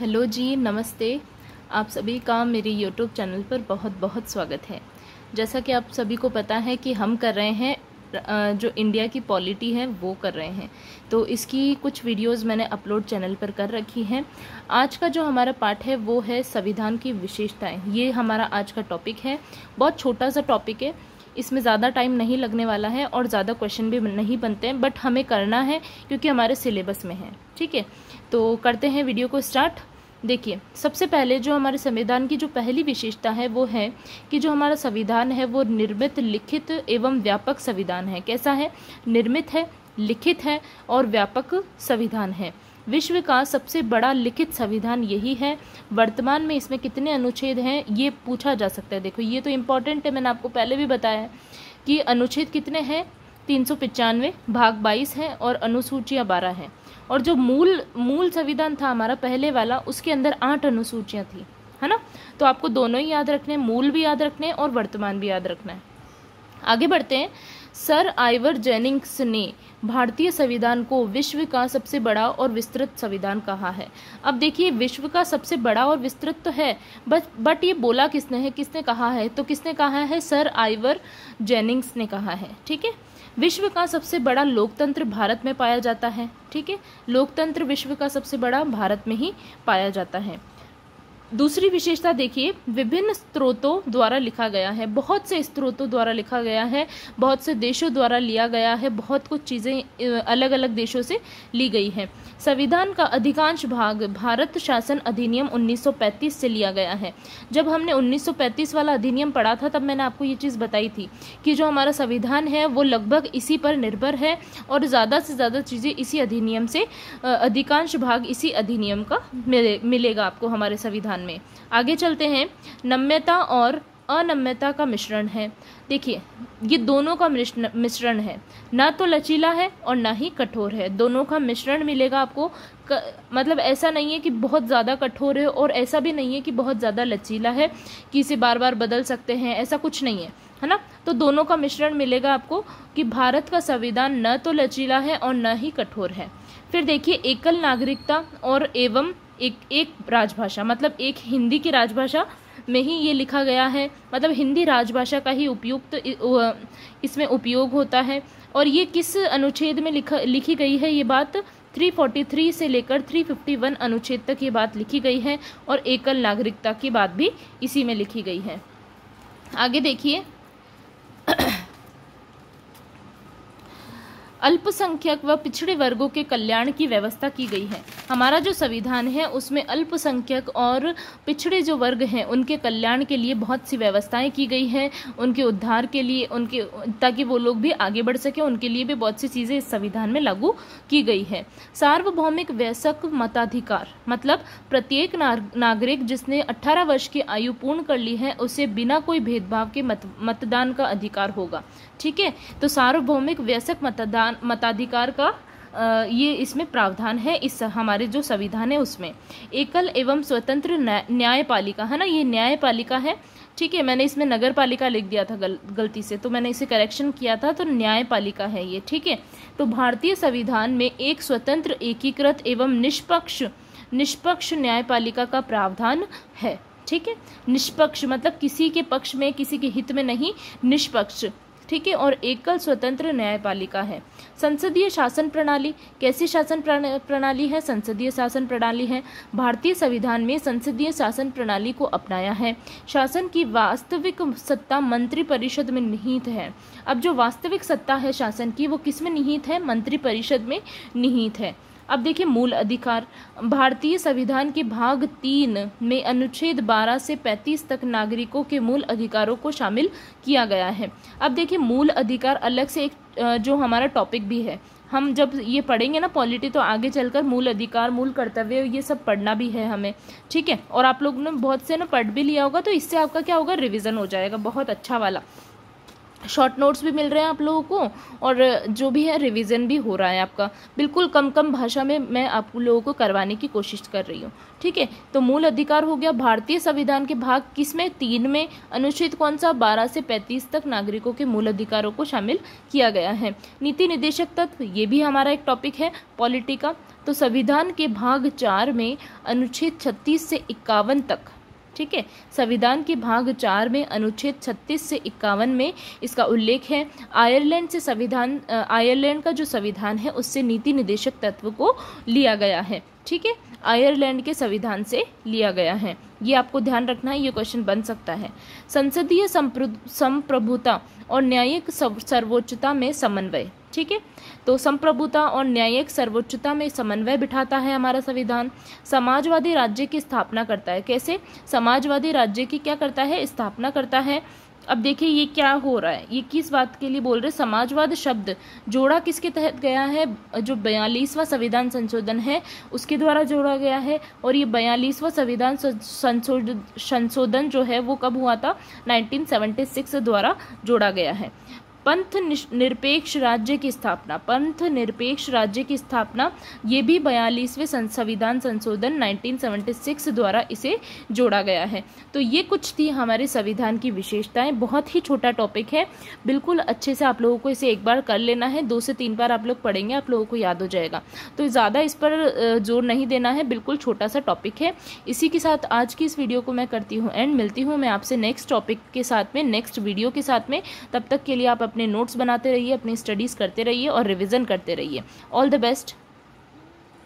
Hello जी, नमस्ते। आप सभी का मेरे यूट्यूब चैनल पर बहुत बहुत स्वागत है। जैसा कि आप सभी को पता है कि हम कर रहे हैं जो इंडिया की पॉलिटी है वो कर रहे हैं, तो इसकी कुछ वीडियोस मैंने अपलोड चैनल पर कर रखी हैं। आज का जो हमारा पार्ट है वो है संविधान की विशेषताएं। ये हमारा आज का टॉपिक है। बहुत छोटा सा टॉपिक है, इसमें ज़्यादा टाइम नहीं लगने वाला है और ज़्यादा क्वेश्चन भी नहीं बनते हैं, बट हमें करना है क्योंकि हमारे सिलेबस में है। ठीक है, तो करते हैं वीडियो को स्टार्ट। देखिए, सबसे पहले जो हमारे संविधान की जो पहली विशेषता है वो है कि जो हमारा संविधान है वो निर्मित, लिखित एवं व्यापक संविधान है। कैसा है? निर्मित है, लिखित है और व्यापक संविधान है। विश्व का सबसे बड़ा लिखित संविधान यही है। वर्तमान में इसमें कितने अनुच्छेद हैं ये पूछा जा सकता है। देखो, ये तो इम्पोर्टेंट है, मैंने आपको पहले भी बताया है कि अनुच्छेद कितने हैं। 395, भाग 22 है और अनुसूचियाँ 12 हैं। और जो मूल संविधान था हमारा पहले वाला, उसके अंदर 8 अनुसूचियाँ थी, है ना। तो आपको दोनों ही याद रखने हैं, मूल भी याद रखने हैं और वर्तमान भी याद रखना है। आगे बढ़ते हैं। सर आइवर जेनिंग्स ने भारतीय संविधान को विश्व का सबसे बड़ा और विस्तृत संविधान कहा है। अब देखिए, विश्व का सबसे बड़ा और विस्तृत तो है, बट ये बोला किसने है, किसने कहा है? तो किसने कहा है? सर आइवर जेनिंग्स ने कहा है। ठीक है। विश्व का सबसे बड़ा लोकतंत्र भारत में पाया जाता है। ठीक है, लोकतंत्र विश्व का सबसे बड़ा भारत में ही पाया जाता है। दूसरी विशेषता देखिए, विभिन्न स्रोतों द्वारा लिखा गया है। बहुत से स्रोतों द्वारा लिखा गया है, बहुत से देशों द्वारा लिया गया है, बहुत कुछ चीज़ें अलग अलग देशों से ली गई हैं। संविधान का अधिकांश भाग भारत शासन अधिनियम 1935 से लिया गया है। जब हमने 1935 वाला अधिनियम पढ़ा था तब मैंने आपको ये चीज़ बताई थी कि जो हमारा संविधान है वो लगभग इसी पर निर्भर है और ज़्यादा से ज़्यादा चीज़ें इसी अधिनियम से, अधिकांश भाग इसी अधिनियम का मिलेगा आपको हमारे संविधान में। आगे चलते हैं। नम्यता और अनम्यता का मिश्रण है। देखिए, ये दोनों का मिश्रण है, ना तो लचीला है और ना ही कठोर है। दोनों का मिश्रण मिलेगा आपको। मतलब ऐसा नहीं है कि बहुत ज़्यादा कठोर है और ऐसा भी नहीं है कि बहुत ज़्यादा लचीला है कि इसे बार बार बदल सकते हैं, ऐसा कुछ नहीं है ना। तो दोनों का मिश्रण मिलेगा आपको कि भारत का संविधान न तो लचीला है और न ही कठोर है। फिर देखिए, एकल नागरिकता और एवं एक राजभाषा, मतलब एक हिंदी की राजभाषा में ही ये लिखा गया है, मतलब हिंदी राजभाषा का ही इसमें उपयोग होता है। और ये किस अनुच्छेद में लिखी गई है ये बात? 343 से लेकर 351 अनुच्छेद तक ये बात लिखी गई है और एकल नागरिकता की बात भी इसी में लिखी गई है। आगे देखिए, अल्पसंख्यक व पिछड़े वर्गों के कल्याण की व्यवस्था की गई है। हमारा जो संविधान है उसमें अल्पसंख्यक और पिछड़े जो वर्ग हैं उनके कल्याण के लिए बहुत सी व्यवस्थाएं की गई हैं, उनके उद्धार के लिए, उनके ताकि वो लोग भी आगे बढ़ सके, उनके लिए भी बहुत सी चीज़ें इस संविधान में लागू की गई है। सार्वभौमिक वयस्क मताधिकार, मतलब प्रत्येक नागरिक जिसने 18 वर्ष की आयु पूर्ण कर ली है उसे बिना कोई भेदभाव के मतदान का अधिकार होगा। ठीक है, तो सार्वभौमिक वयस्क मताधिकार का ये इसमें प्रावधान है इस हमारे जो संविधान है उसमें। एकल एवं स्वतंत्र न्यायपालिका, है ना, ये न्यायपालिका है। ठीक है, मैंने इसमें नगर पालिका लिख दिया था गलती से, तो मैंने इसे करेक्शन किया था, तो न्यायपालिका है ये। ठीक है, तो भारतीय संविधान में एक स्वतंत्र, एकीकृत एवं निष्पक्ष न्यायपालिका का प्रावधान है। ठीक है, निष्पक्ष मतलब किसी के पक्ष में, किसी के हित में नहीं, निष्पक्ष। ठीक है, और एकल स्वतंत्र न्यायपालिका है। संसदीय शासन प्रणाली, कैसी शासन प्रणाली है? संसदीय शासन प्रणाली है। भारतीय संविधान में संसदीय शासन प्रणाली को अपनाया है। शासन की वास्तविक सत्ता मंत्रिपरिषद में निहित है। अब जो वास्तविक सत्ता है शासन की वो किस में निहित है? मंत्रिपरिषद में निहित है। अब देखिए, मूल अधिकार, भारतीय संविधान के भाग 3 में अनुच्छेद 12 से 35 तक नागरिकों के मूल अधिकारों को शामिल किया गया है। अब देखिए, मूल अधिकार अलग से एक जो हमारा टॉपिक भी है, हम जब ये पढ़ेंगे ना पॉलिटी, तो आगे चलकर मूल अधिकार, मूल कर्तव्य, ये सब पढ़ना भी है हमें। ठीक है, और आप लोगों ने बहुत से ना पढ़ भी लिया होगा, तो इससे आपका क्या होगा? रिविजन हो जाएगा बहुत अच्छा वाला। शॉर्ट नोट्स भी मिल रहे हैं आप लोगों को, और जो भी है रिवीजन भी हो रहा है आपका। बिल्कुल कम कम भाषा में मैं आप लोगों को करवाने की कोशिश कर रही हूँ, ठीक है। तो मूल अधिकार हो गया। भारतीय संविधान के भाग किसमें? 3 में। अनुच्छेद कौन सा? 12 से 35 तक नागरिकों के मूल अधिकारों को शामिल किया गया है। नीति निर्देशक तत्व, ये भी हमारा एक टॉपिक है पॉलिटी का। तो संविधान के भाग 4 में अनुच्छेद 36 से 51 तक, ठीक है, संविधान के भाग 4 में अनुच्छेद 36 से 51 में इसका उल्लेख है। आयरलैंड से संविधान, आयरलैंड का जो संविधान है उससे नीति निर्देशक तत्व को लिया गया है, ठीक है, आयरलैंड के संविधान से लिया गया है। ये आपको ध्यान रखना है, ये क्वेश्चन बन सकता है। संसदीय संप्रभुता और न्यायिक सर्वोच्चता में समन्वय, ठीक है। तो संप्रभुता और न्यायिक सर्वोच्चता में समन्वय बिठाता है हमारा संविधान। समाजवादी राज्य की स्थापना करता है। कैसे? समाजवादी राज्य की क्या करता है? स्थापना करता है। अब देखिए ये क्या हो रहा है, ये किस बात के लिए बोल रहे? समाजवाद शब्द जोड़ा किसके तहत गया है? जो 42वां संविधान संशोधन है उसके द्वारा जोड़ा गया है। और ये 42वां संविधान संशोधन जो है वो कब हुआ था? 1976 द्वारा जोड़ा गया है। पंथ निरपेक्ष राज्य की स्थापना, पंथ निरपेक्ष राज्य की स्थापना, ये भी 42वें संविधान संशोधन 1976 द्वारा इसे जोड़ा गया है। तो ये कुछ थी हमारे संविधान की विशेषताएं। बहुत ही छोटा टॉपिक है, बिल्कुल अच्छे से आप लोगों को इसे एक बार कर लेना है। 2 से 3 बार आप लोग पढ़ेंगे, आप लोगों को याद हो जाएगा। तो ज़्यादा इस पर जोर नहीं देना है, बिल्कुल छोटा सा टॉपिक है। इसी के साथ आज की इस वीडियो को मैं करती हूँ एंड। मिलती हूँ मैं आपसे नेक्स्ट टॉपिक के साथ में, नेक्स्ट वीडियो के साथ में। तब तक के लिए आप अपने नोट्स बनाते रहिए, अपनी स्टडीज़ करते रहिए और रिवीजन करते रहिए। All the best.